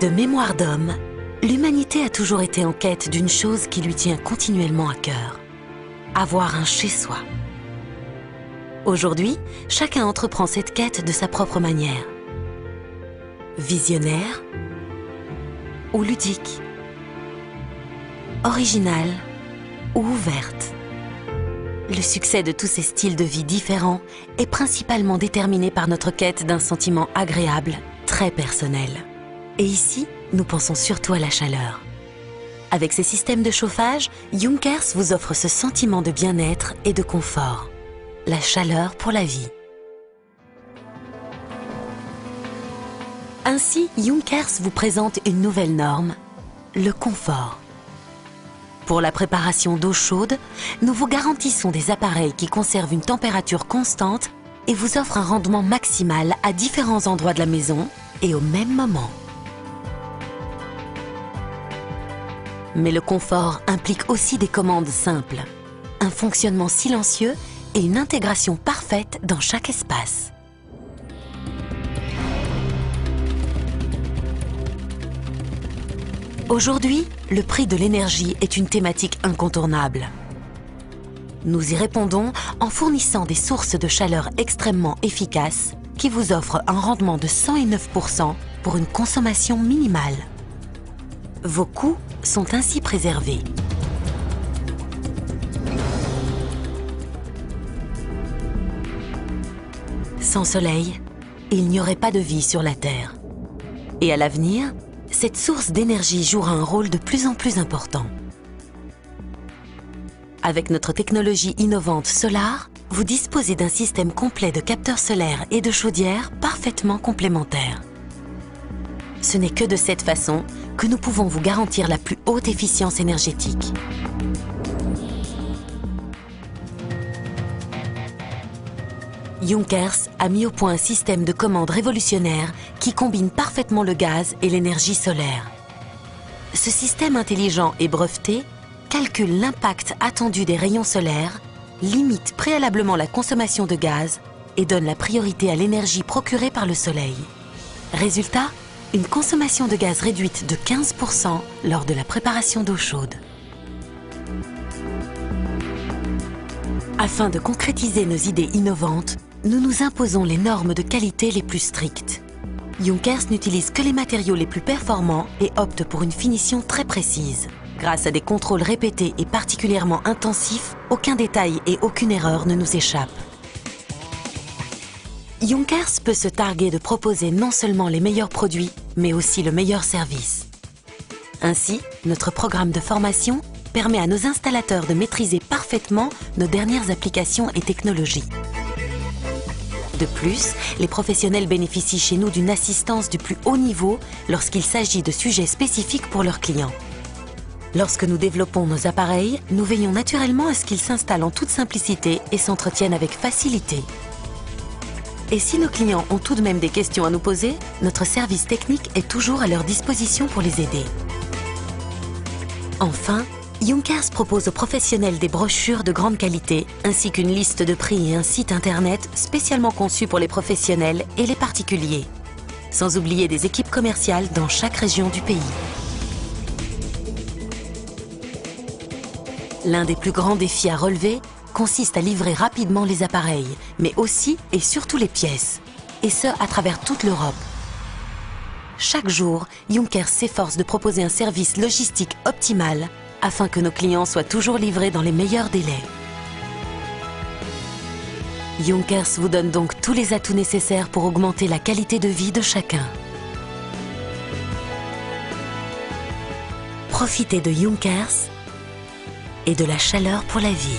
De mémoire d'homme, l'humanité a toujours été en quête d'une chose qui lui tient continuellement à cœur. Avoir un chez-soi. Aujourd'hui, chacun entreprend cette quête de sa propre manière. Visionnaire ou ludique, originale ou ouverte. Le succès de tous ces styles de vie différents est principalement déterminé par notre quête d'un sentiment agréable, très personnel. Et ici, nous pensons surtout à la chaleur. Avec ses systèmes de chauffage, Junkers vous offre ce sentiment de bien-être et de confort. La chaleur pour la vie. Ainsi, Junkers vous présente une nouvelle norme, le confort. Pour la préparation d'eau chaude, nous vous garantissons des appareils qui conservent une température constante et vous offrent un rendement maximal à différents endroits de la maison et au même moment. Mais le confort implique aussi des commandes simples, un fonctionnement silencieux et une intégration parfaite dans chaque espace. Aujourd'hui, le prix de l'énergie est une thématique incontournable. Nous y répondons en fournissant des sources de chaleur extrêmement efficaces qui vous offrent un rendement de 109% pour une consommation minimale. Vos coûts sont ainsi préservés. Sans soleil, il n'y aurait pas de vie sur la Terre. Et à l'avenir, cette source d'énergie jouera un rôle de plus en plus important. Avec notre technologie innovante Solar, vous disposez d'un système complet de capteurs solaires et de chaudières parfaitement complémentaires. Ce n'est que de cette façon que nous pouvons vous garantir la plus haute efficience énergétique. Junkers a mis au point un système de commande révolutionnaire qui combine parfaitement le gaz et l'énergie solaire. Ce système intelligent et breveté calcule l'impact attendu des rayons solaires, limite préalablement la consommation de gaz et donne la priorité à l'énergie procurée par le soleil. Résultat, une consommation de gaz réduite de 15% lors de la préparation d'eau chaude. Afin de concrétiser nos idées innovantes, nous nous imposons les normes de qualité les plus strictes. Junkers n'utilise que les matériaux les plus performants et opte pour une finition très précise. Grâce à des contrôles répétés et particulièrement intensifs, aucun détail et aucune erreur ne nous échappe. Junkers peut se targuer de proposer non seulement les meilleurs produits, mais aussi le meilleur service. Ainsi, notre programme de formation permet à nos installateurs de maîtriser parfaitement nos dernières applications et technologies. De plus, les professionnels bénéficient chez nous d'une assistance du plus haut niveau lorsqu'il s'agit de sujets spécifiques pour leurs clients. Lorsque nous développons nos appareils, nous veillons naturellement à ce qu'ils s'installent en toute simplicité et s'entretiennent avec facilité. Et si nos clients ont tout de même des questions à nous poser, notre service technique est toujours à leur disposition pour les aider. Enfin, Junkers propose aux professionnels des brochures de grande qualité, ainsi qu'une liste de prix et un site internet spécialement conçu pour les professionnels et les particuliers. Sans oublier des équipes commerciales dans chaque région du pays. L'un des plus grands défis à relever consiste à livrer rapidement les appareils, mais aussi et surtout les pièces, et ce à travers toute l'Europe. Chaque jour, Junkers s'efforce de proposer un service logistique optimal afin que nos clients soient toujours livrés dans les meilleurs délais. Junkers vous donne donc tous les atouts nécessaires pour augmenter la qualité de vie de chacun. Profitez de Junkers et de la chaleur pour la vie.